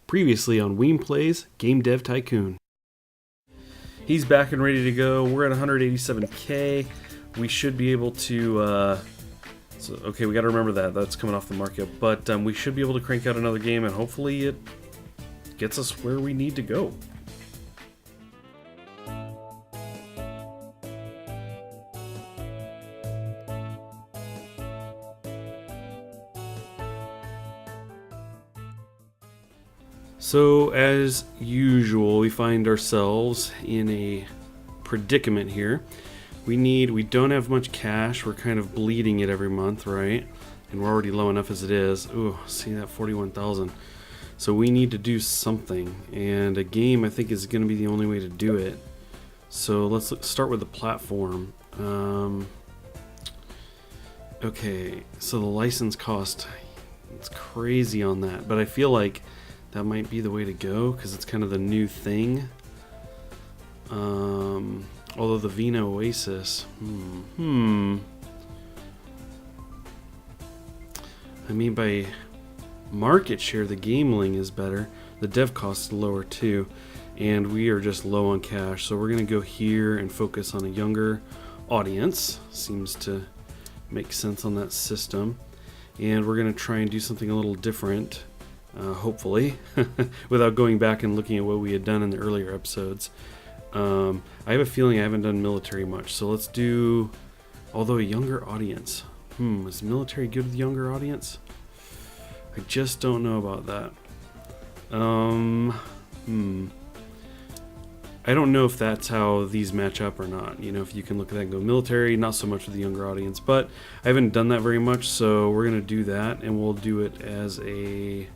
Previously on Weem Plays Game Dev Tycoon. He's back and ready to go. We're at 187k. We should be able to, okay, we got to remember that. That's coming off the market. But we should be able to crank out another game, and hopefully it gets us where we need to go. So, as usual, we find ourselves in a predicament here. We don't have much cash. We're kind of bleeding it every month, right? And we're already low enough as it is. Ooh, see that 41,000. So we need to do something, and a game I think is going to be the only way to do it. So let's start with the platform. Okay, so the license cost, it's crazy on that, but I feel like that might be the way to go because it's kind of the new thing. Although the Vina Oasis, I mean, by market share, the Gameling is better. The dev cost is lower too, and we are just low on cash. So we're gonna go here and focus on a younger audience. Seems to make sense on that system, and we're gonna try and do something a little different. Hopefully, without going back and looking at what we had done in the earlier episodes. I have a feeling I haven't done military much, so let's do, although a younger audience. Is military good with the younger audience? I just don't know about that. I don't know if that's how these match up or not. You know, if you can look at that and go military, not so much with the younger audience, but I haven't done that very much, so we're gonna do that, and we'll do it as a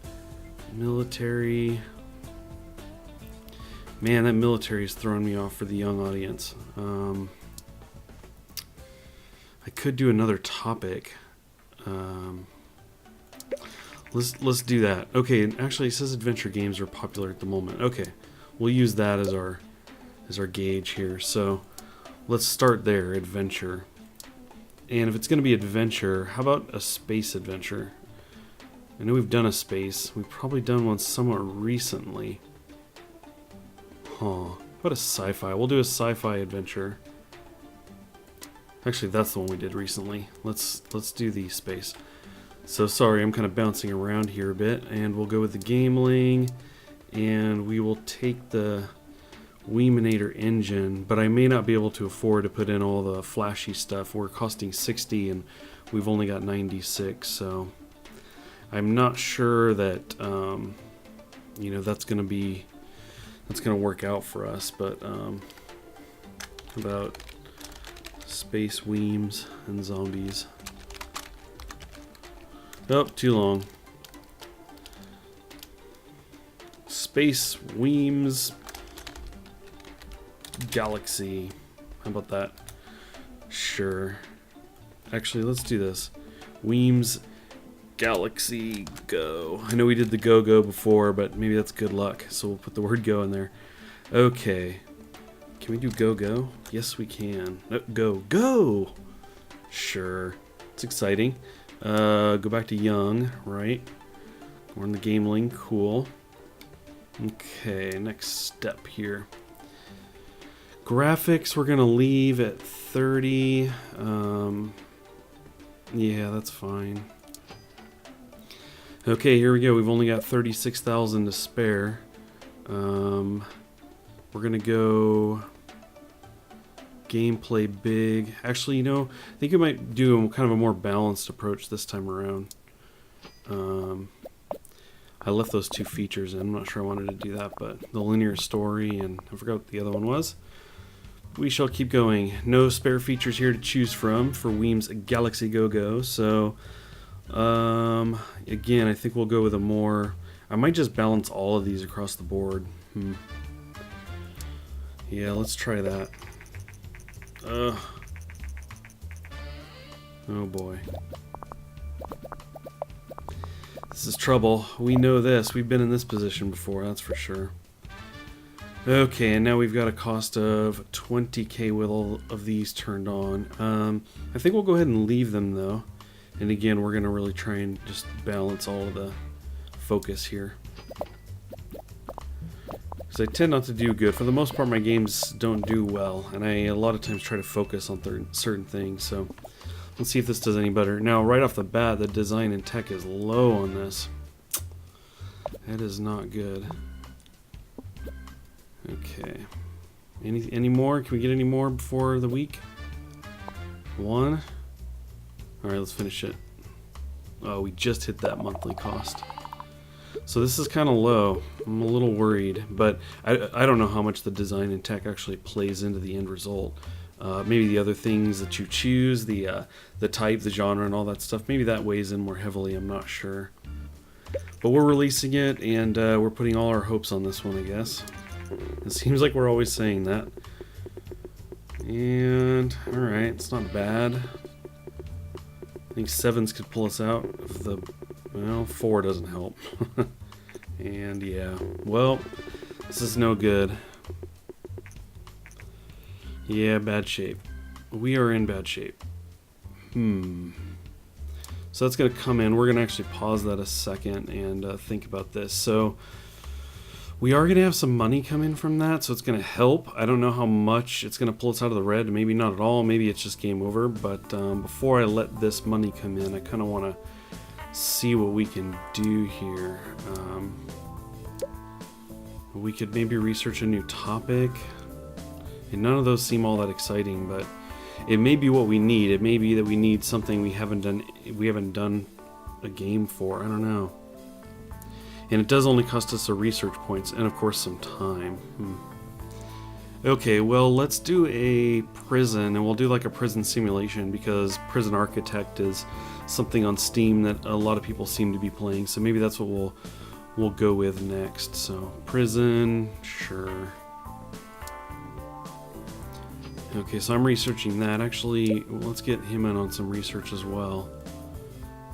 military. Man, that military is throwing me off for the young audience. I could do another topic. Let's do that. Okay, and actually it says adventure games are popular at the moment. Okay, we'll use that as our gauge here. So let's start there, adventure. And if it's going to be adventure, how about a space adventure? I know we've done a space. We've probably done one somewhat recently. How about a sci-fi? We'll do a sci-fi adventure. Actually, that's the one we did recently. Let's do the space. So sorry, I'm kind of bouncing around here a bit, and we'll go with the Gameling, and we will take the Weeminator engine, but I may not be able to afford to put in all the flashy stuff. We're costing 60, and we've only got 96, so I'm not sure that you know, that's gonna work out for us. But about space Weems and zombies. Oh, too long. Space Weems Galaxy. How about that? Sure. Actually, let's do this. Weems Galaxy Go. I know we did the Go before, but maybe that's good luck, so we'll put the word go in there. Okay. Can we do go? Yes, we can. Go! Sure. It's exciting. Go back to young, right? We're in the Gameling. Cool. Okay, next step here. Graphics, we're gonna leave at 30. Yeah, that's fine. Okay, here we go. We've only got 36,000 to spare. We're gonna go gameplay big. Actually, you know, I think we might do kind of a more balanced approach this time around. I left those two features in. I'm not sure I wanted to do that, but the linear story, and I forgot what the other one was. We shall keep going. No spare features here to choose from for Weem's Galaxy Go. So again, I think we'll go with a more, I might just balance all of these across the board. Yeah, let's try that. Oh boy. This is trouble. We know this. We've been in this position before, that's for sure. Okay, and now we've got a cost of 20k with all of these turned on. I think we'll go ahead and leave them though. And again, we're going to really try and just balance all of the focus here. So I tend not to do good. For the most part, my games don't do well, and I a lot of times try to focus on certain things. So let's see if this does any better. Now, right off the bat, the design and tech is low on this. That is not good. Okay. Any more? Can we get any more before the week? One. All right, let's finish it. Oh, we just hit that monthly cost. So this is kind of low. I'm a little worried, but I don't know how much the design and tech actually plays into the end result. Maybe the other things that you choose, the type, the genre, and all that stuff, maybe that weighs in more heavily. I'm not sure. But we're releasing it, and we're putting all our hopes on this one, I guess. It seems like we're always saying that. And, alright, it's not bad. I think 7s could pull us out of the... Well, 4 doesn't help. And yeah, well, this is no good. Yeah, bad shape. We are in bad shape. So that's going to come in. We're going to actually pause that a second and think about this. So we are going to have some money come in from that, so it's going to help. I don't know how much it's going to pull us out of the red. Maybe not at all. Maybe it's just game over. But before I let this money come in, I kind of want to see what we can do here. We could maybe research a new topic, and none of those seem all that exciting, but it may be what we need. It may be that we need something we haven't done a game for. I don't know. And it does only cost us a research points and of course some time. Okay, well, let's do a prison, and we'll do like a prison simulation, because Prison Architect is something on Steam that a lot of people seem to be playing, so maybe that's what we'll go with next. So prison, sure. Okay, so I'm researching that. Actually, let's get him in on some research as well.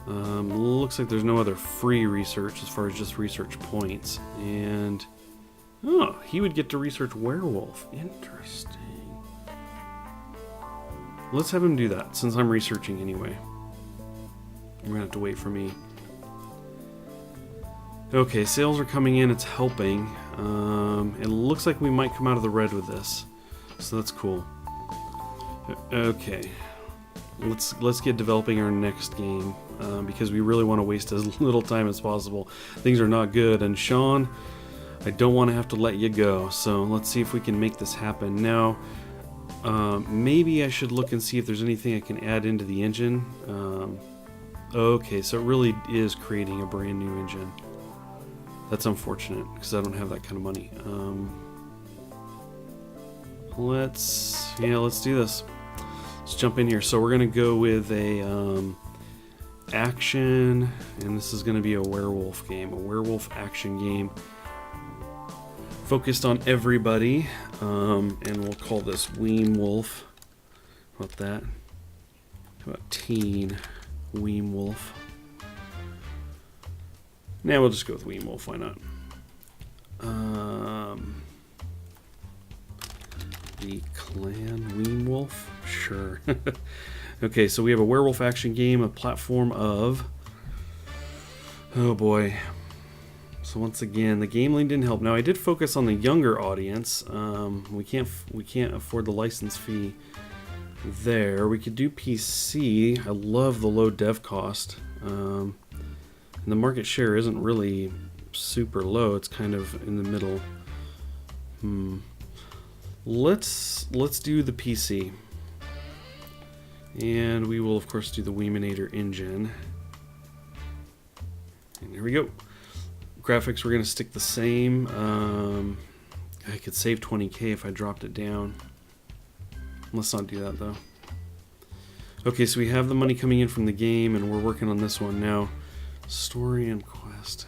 Looks like there's no other free research as far as just research points. And oh, he would get to research werewolf. Interesting. Let's have him do that, since I'm researching anyway. You're gonna have to wait for me. Okay, sales are coming in. It's helping. It looks like we might come out of the red with this, so that's cool. Okay, let's get developing our next game, because we really want to waste as little time as possible. Things are not good, and Sean, I don't want to have to let you go. So let's see if we can make this happen now. Maybe I should look and see if there's anything I can add into the engine. Okay, so it really is creating a brand new engine. That's unfortunate, because I don't have that kind of money. Let's do this. Let's jump in here. So we're gonna go with a action, and this is gonna be a werewolf game, a werewolf action game focused on everybody, and we'll call this Weem Wolf. How about that? How about teen Weem Wolf? Now we'll just go with Weem Wolf. Why not? The clan Weem Wolf? Sure. Okay, so we have a werewolf action game, a platform of... Oh boy. So once again, the game link didn't help. Now I did focus on the younger audience. We can't afford the license fee there. We could do PC. I love the low dev cost. And the market share isn't really super low. It's kind of in the middle. Let's do the PC. And we will of course do the Weeminator engine. And here we go. Graphics, we're gonna stick the same. I could save 20k if I dropped it down. Let's not do that though. Okay, so we have the money coming in from the game, and we're working on this one now. Story and quest.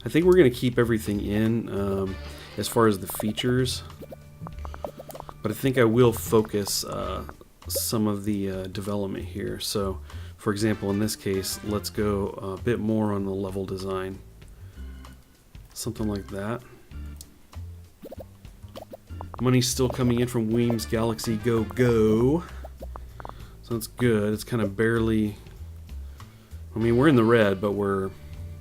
I think we're gonna keep everything in as far as the features, but I think I will focus some of the development here. So, for example, in this case, let's go a bit more on the level design. Something like that. Money's still coming in from Weem's Galaxy Go Go. So that's good. It's kind of barely... I mean, we're in the red, but we're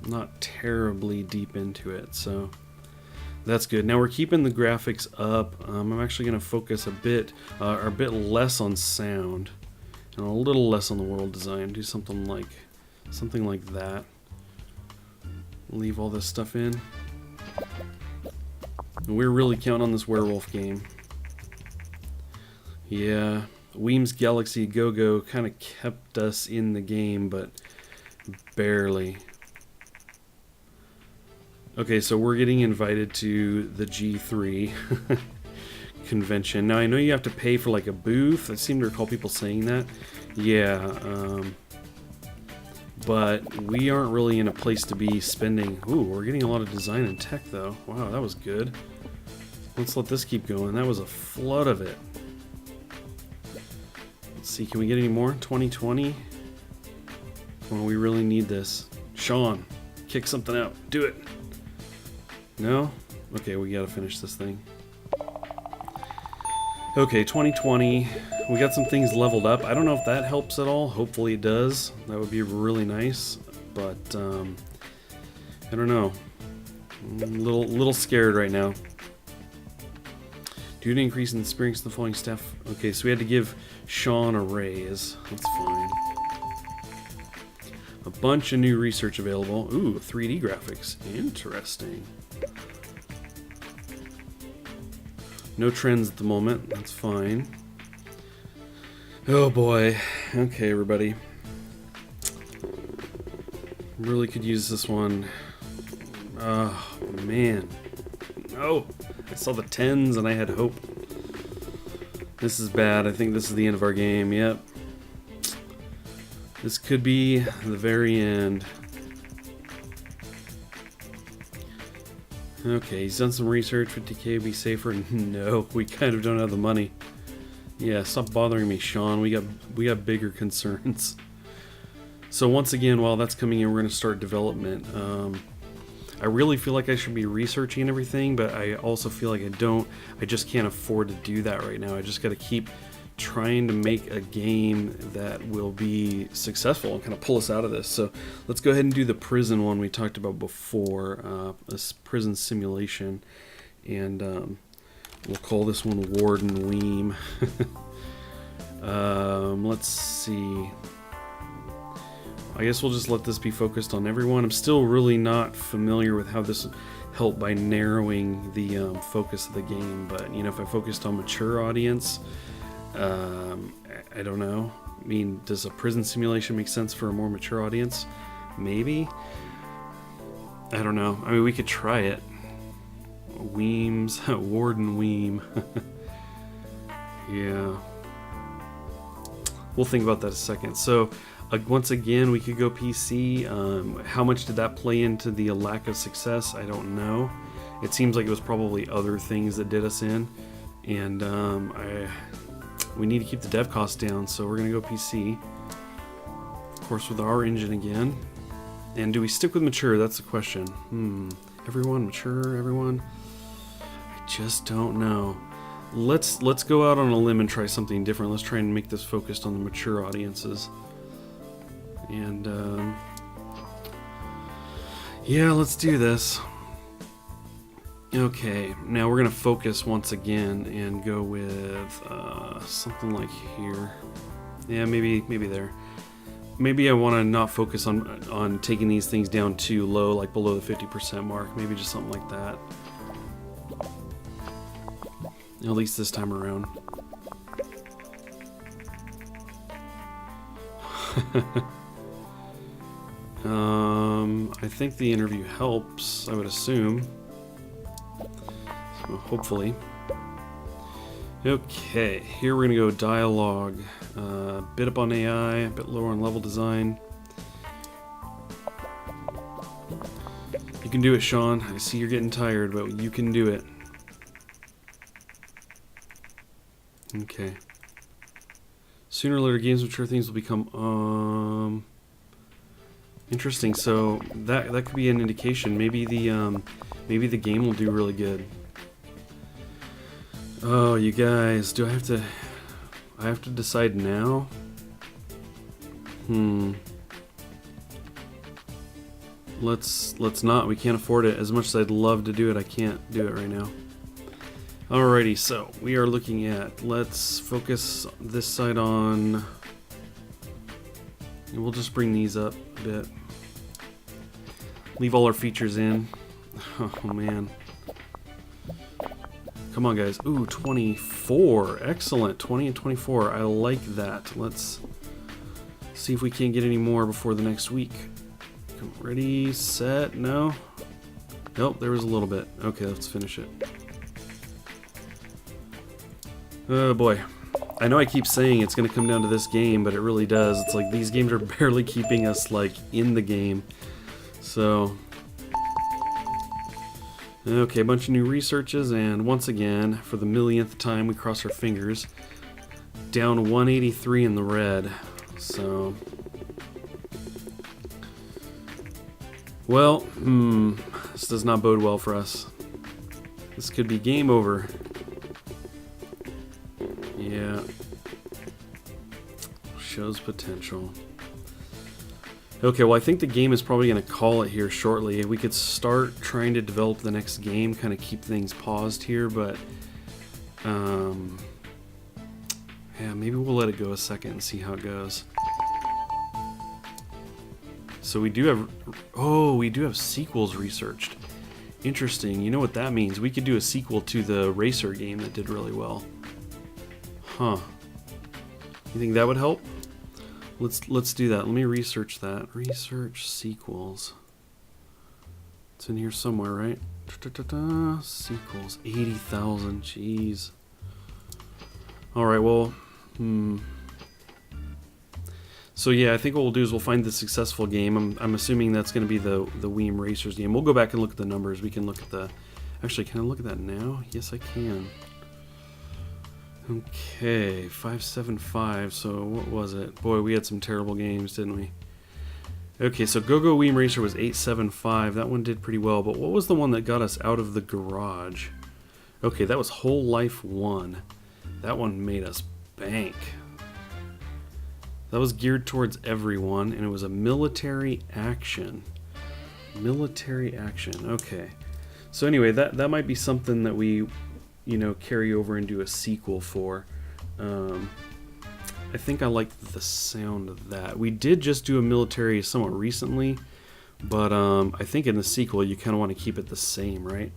not terribly deep into it. So That's good. Now we're keeping the graphics up. I'm actually going to focus a bit less on sound and a little less on the world design. Do something like that. Leave all this stuff in. And we're really counting on this werewolf game. Yeah, Weem's Galaxy Go-Go kind of kept us in the game, but barely. Okay, so we're getting invited to the G3 convention. Now, I know you have to pay for like a booth. I seem to recall people saying that. Yeah, but we aren't really in a place to be spending... Ooh, we're getting a lot of design and tech, though. Wow, that was good. Let's let this keep going. That was a flood of it. Let's see, can we get any more? 2020? Well, we really need this. Sean, kick something out. Do it. No? Okay, we gotta finish this thing. Okay, 2020. We got some things leveled up. I don't know if that helps at all. Hopefully it does. That would be really nice. But, I don't know. I'm a little scared right now. Due to increase in experience in the following staff. Okay, so we had to give Sean a raise. That's fine. A bunch of new research available. Ooh, 3D graphics. Interesting. No trends at the moment. That's fine. Oh boy. Okay, everybody. Really could use this one. Oh, man. Oh, I saw the 10s and I had hope. This is bad. I think this is the end of our game. Yep. This could be the very end. Okay, he's done some research. 50K would be safer. No, we kind of don't have the money. Yeah, stop bothering me, Sean. We got bigger concerns. So once again, while that's coming in, we're going to start development. I really feel like I should be researching everything, but I also feel like I just can't afford to do that right now. I just got to keep trying to make a game that will be successful and kind of pull us out of this. So let's go ahead and do the prison one we talked about before, this prison simulation, and we'll call this one Warden Weem. Let's see. I guess we'll just let this be focused on everyone. I'm still really not familiar with how this helped by narrowing the focus of the game, but you know, if I focused on mature audience, I don't know. I mean, does a prison simulation make sense for a more mature audience? Maybe. I don't know. I mean, we could try it. Weems, Warden Weem. Yeah. We'll think about that a second. So, once again, we could go PC. How much did that play into the lack of success? I don't know. It seems like it was probably other things that did us in. And we need to keep the dev costs down, so we're going to go PC. Of course, with our engine again. And do we stick with mature? That's the question. Everyone, mature, everyone? I just don't know. Let's go out on a limb and try something different. Let's try and make this focused on the mature audiences. And, yeah, let's do this. Okay, now we're going to focus once again and go with something like here. Yeah, maybe there. Maybe I want to not focus on taking these things down too low, like below the 50% mark. Maybe just something like that. At least this time around. I think the interview helps, I would assume. So hopefully. Okay, here we're going to go dialogue. A bit up on AI, a bit lower on level design. You can do it, Sean. I see you're getting tired, but you can do it. Okay. Sooner or later, games mature, things will become interesting. So that could be an indication. Maybe the game will do really good. Oh, you guys, do I have to decide now? let's not. We can't afford it. As much as I'd love to do it, I can't do it right now. Alrighty, so we are looking at, let's focus this side on, and we'll just bring these up a bit. Leave all our features in. Oh man. Come on guys. Ooh, 24. Excellent. 20 and 24. I like that. Let's see if we can't get any more before the next week. Ready, set, no? Nope, there was a little bit. Okay, let's finish it. Oh boy. I know I keep saying it's going to come down to this game, but it really does. It's like these games are barely keeping us like in the game. So, okay, a bunch of new researches, and once again, for the millionth time, we cross our fingers. Down 183 in the red. So, well, this does not bode well for us. This could be game over. Yeah. Shows potential. Okay, well I think the game is probably going to call it here shortly. We could start trying to develop the next game, kind of keep things paused here, but yeah, maybe we'll let it go a second and see how it goes. So we do have sequels researched. Interesting. You know what that means? We could do a sequel to the racer game that did really well. Huh. You think that would help? Let's do that. Let me research that. Research sequels. It's in here somewhere, right? Sequels. 80,000. Jeez. Alright, well, So yeah, I think what we'll do is we'll find the successful game. I'm assuming that's going to be the Weem Racers game. We'll go back and look at the numbers. We can look at the... Actually, can I look at that now? Yes, I can. Okay, 575. So what was it? Boy, we had some terrible games, didn't we? Okay, so Go-Go Weem Racer was 875. That one did pretty well. But what was the one that got us out of the garage? Okay, that was Whole Life 1. That one made us bank. That was geared towards everyone, and it was a military action. Military action. Okay. So anyway, that might be something that we, you know, carry over and do a sequel for. I think I like the sound of that. We did just do a military somewhat recently, but I think in the sequel you kind of want to keep it the same, right?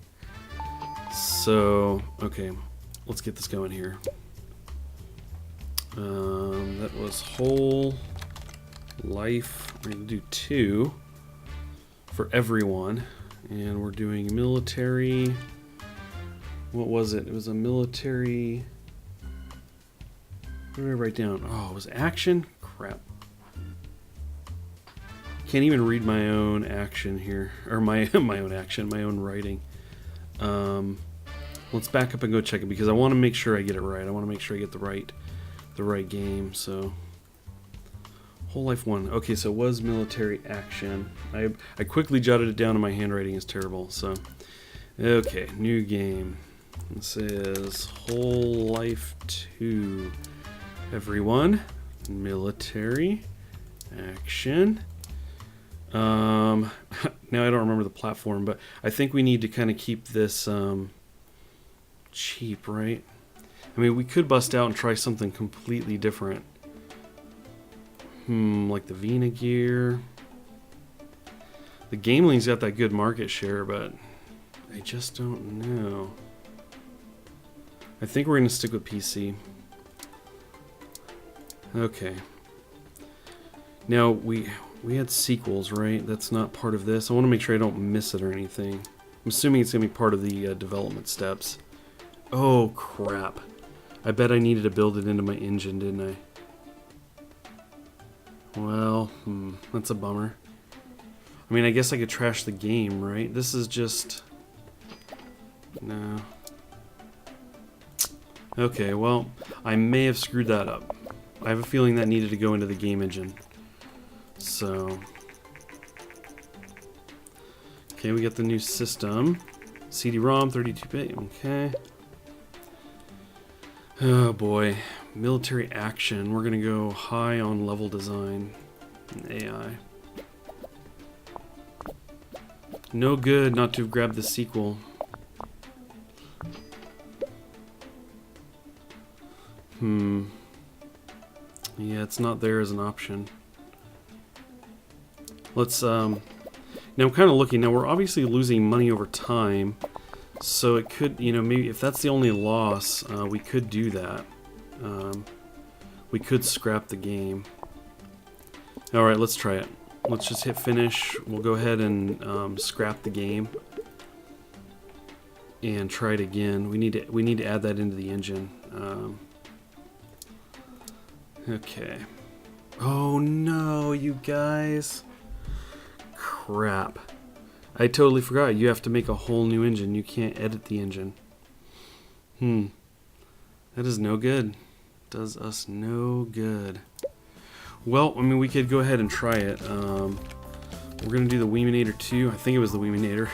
So, okay, let's get this going here. That was Whole Life. We're going to do 2 for everyone, and we're doing military. What was it? It was a military. What did I write down? Oh, it was action? Crap. Can't even read my own action here. Or my own action, my own writing. Let's back up and go check it because I want to make sure I get it right. I want to make sure I get the right game. So Whole Life 1. Okay, so it was military action. I quickly jotted it down and my handwriting is terrible. So okay, new game. This is Whole Life 2. Everyone, military action. Now I don't remember the platform, but I think we need to kind of keep this cheap, right? I mean, we could bust out and try something completely different. Like the Vina gear. The Gameling's got that good market share, but I just don't know. I think we're going to stick with PC. Okay. Now, we had sequels, right? That's not part of this. I want to make sure I don't miss it or anything. I'm assuming it's going to be part of the development steps. Oh, crap. I bet I needed to build it into my engine, didn't I? Well, that's a bummer. I mean, I guess I could trash the game, right? This is just... No. Okay, well, I may have screwed that up. I have a feeling that needed to go into the game engine. So... Okay, we got the new system. CD-ROM, 32-bit, okay. Oh boy, military action. We're gonna go high on level design and AI. No good not to have grabbed the sequel. Yeah, it's not there as an option. Let's, now I'm kind of looking, now we're obviously losing money over time, so it could, you know, maybe if that's the only loss, we could do that. We could scrap the game. Alright, let's try it. Let's just hit finish. We'll go ahead and scrap the game and try it again. We need to add that into the engine. Okay. Oh no, you guys. Crap. I totally forgot. You have to make a whole new engine. You can't edit the engine. That is no good. Does us no good. Well, I mean, we could go ahead and try it. We're going to do the Weeminator 2. I think it was the Weeminator.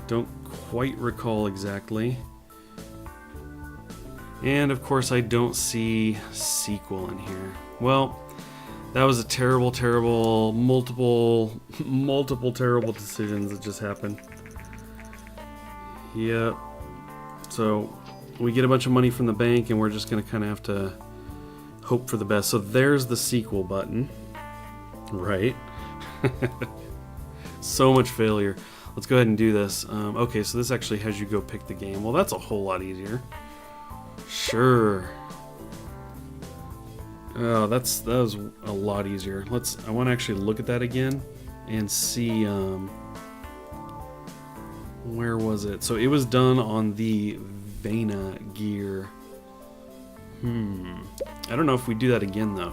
Don't quite recall exactly. And, of course, I don't see sequel in here. Well, that was a terrible, terrible, multiple terrible decisions that just happened. Yep. So, we get a bunch of money from the bank, and we're just going to kind of have to hope for the best. So there's the sequel button. Right. So much failure. Let's go ahead and do this. Okay, so this actually has you go pick the game. Well, that's a whole lot easier. Sure. Oh, that was a lot easier. I want to actually look at that again and see where was it? So it was done on the Vena gear. I don't know if we do that again though.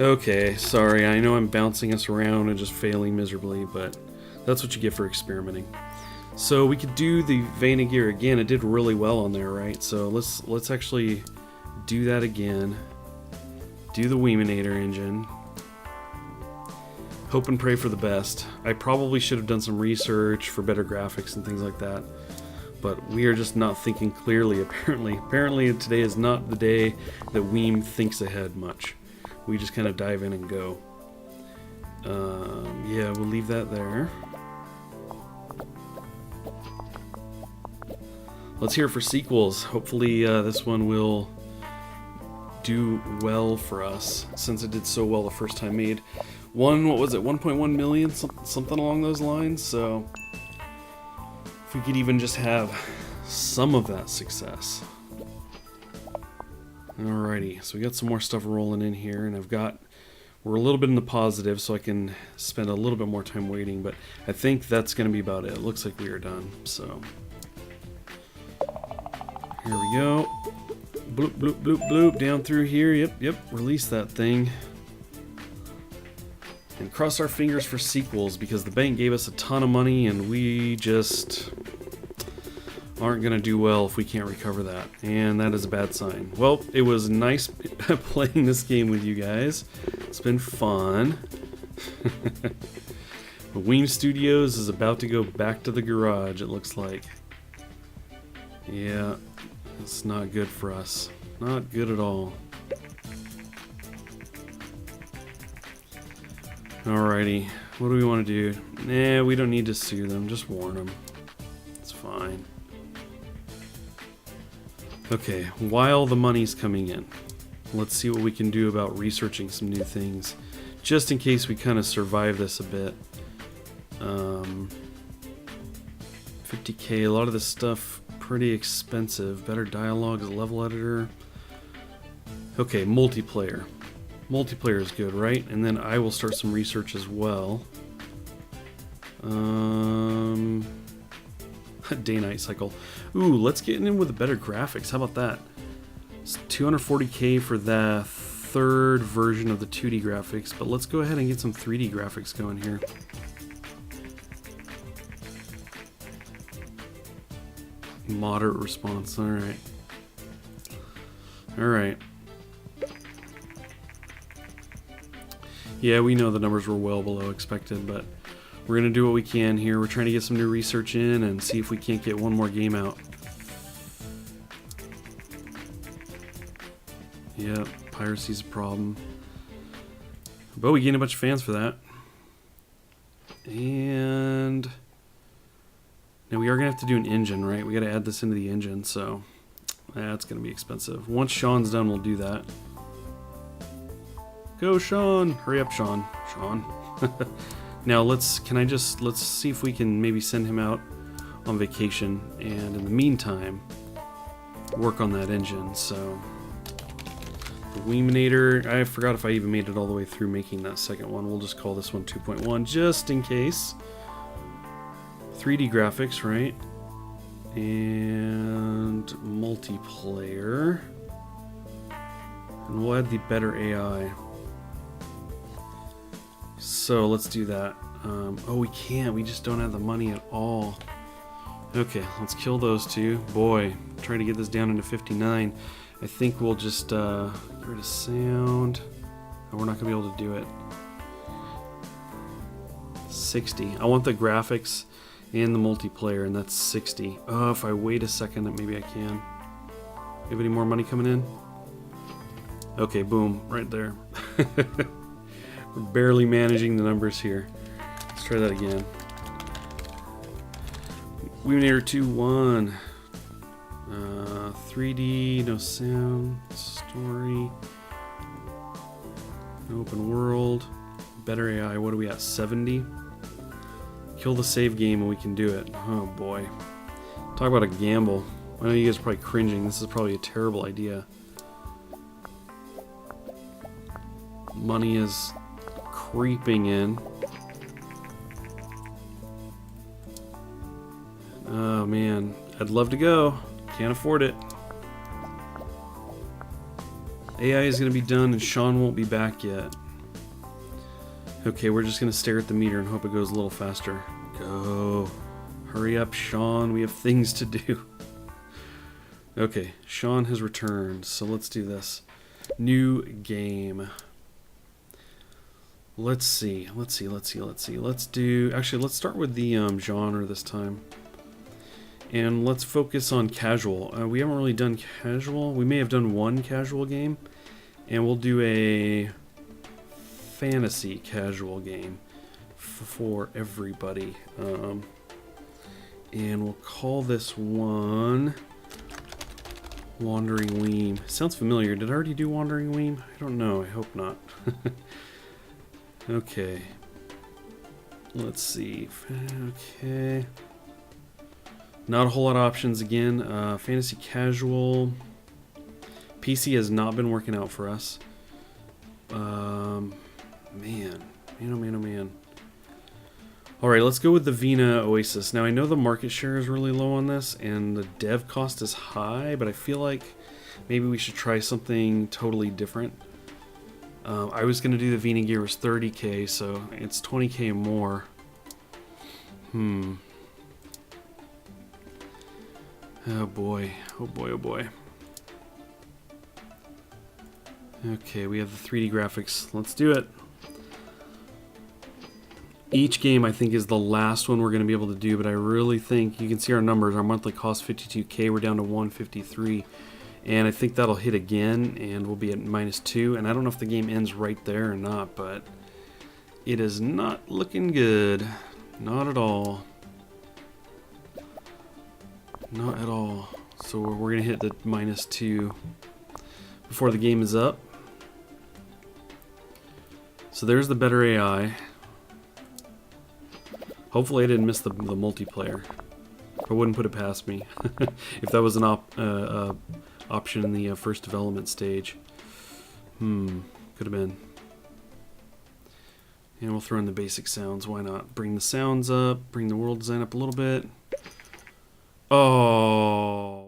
Okay, sorry, I know I'm bouncing us around and just failing miserably, but that's what you get for experimenting. So we could do the Vena gear again. It did really well on there, right? So let's actually do that again. Do the Weeminator engine. Hope and pray for the best. I probably should have done some research for better graphics and things like that, but we are just not thinking clearly, apparently. Apparently today is not the day that Weem thinks ahead much. We just kind of dive in and go. Yeah, we'll leave that there. Let's hear for sequels. Hopefully this one will do well for us, since it did so well the first time made. What was it, 1.1 million? Something along those lines, so if we could even just have some of that success. Alrighty, so we got some more stuff rolling in here, and we're a little bit in the positive, so I can spend a little bit more time waiting, but I think that's going to be about it. It looks like we are done, so here we go. Bloop, bloop, bloop, bloop, down through here. Yep, release that thing. And cross our fingers for sequels, because the bank gave us a ton of money, and we just aren't going to do well if we can't recover that. And that is a bad sign. Well, it was nice playing this game with you guys. It's been fun. Weem Studios is about to go back to the garage, it looks like. Yeah, it's not good for us. Not good at all. Alrighty, what do we want to do? Nah, we don't need to sue them, just warn them. It's fine. Okay, while the money's coming in, let's see what we can do about researching some new things, just in case we kind of survive this a bit. 50k, a lot of this stuff pretty expensive. Better dialogue as a level editor. Okay, multiplayer. Multiplayer is good, right? And then I will start some research as well. Day-night cycle. Ooh, let's get in with the better graphics. How about that? It's 240k for the third version of the 2D graphics, but let's go ahead and get some 3D graphics going here. Moderate response, alright. Alright. Yeah, we know the numbers were well below expected, but we're going to do what we can here. We're trying to get some new research in and see if we can't get one more game out. Yep, piracy's a problem. But we gained a bunch of fans for that. And now we are going to have to do an engine, right? We got to add this into the engine, so that's going to be expensive. Once Sean's done, we'll do that. Go, Sean! Hurry up, Sean. Sean. Now let's see if we can maybe send him out on vacation, and in the meantime, work on that engine. So the Weeminator, I forgot if I even made it all the way through making that second one. We'll just call this one 2.1 just in case. 3D graphics, right? And multiplayer. And we'll add the better AI. So let's do that. Oh, we can't. We just don't have the money at all. Okay, let's kill those two. Boy, trying to get this down into 59. I think we'll just get rid of sound. Oh, we're not going to be able to do it. 60. I want the graphics and the multiplayer, and that's 60. Oh, if I wait a second, maybe I can. Have any more money coming in? Okay, boom, right there. We're barely managing the numbers here. Let's try that again. Weeming 2-1. 3D, no sound, story, open world, better AI. What are we at? 70. Kill the save game and we can do it. Oh boy. Talk about a gamble. I know you guys are probably cringing. This is probably a terrible idea. Money is creeping in. Oh man, I'd love to go. Can't afford it. AI is going to be done and Sean won't be back yet. Okay, we're just going to stare at the meter and hope it goes a little faster. Go. Hurry up, Sean. We have things to do. Okay, Sean has returned, so let's do this. New game. Let's see. Let's do... Actually, let's start with the genre this time. And let's focus on casual. We haven't really done casual. We may have done one casual game. And we'll do a fantasy casual game for everybody. And we'll call this one Wandering Weem. Sounds familiar. Did I already do Wandering Weem? I don't know. I hope not. Okay. Let's see. Okay. Not a whole lot of options again. Fantasy casual. PC has not been working out for us. Man. Oh man. Alright, let's go with the Vina Oasis. Now I know the market share is really low on this and the dev cost is high, but I feel like maybe we should try something totally different. I was going to do the Vina gear was 30k, so it's 20k more. Oh boy. Okay, we have the 3D graphics. Let's do it. Each game, I think, is the last one we're going to be able to do, but I really think, you can see our numbers. Our monthly cost 52k, we're down to 153. And I think that'll hit again, and we'll be at -2. And I don't know if the game ends right there or not, but it is not looking good. Not at all. Not at all. So we're going to hit the -2 before the game is up. So there's the better AI. Hopefully I didn't miss the multiplayer. I wouldn't put it past me if that was an option in the first development stage. Could have been. And we'll throw in the basic sounds. Why not? Bring the sounds up. Bring the world design up a little bit. Oh.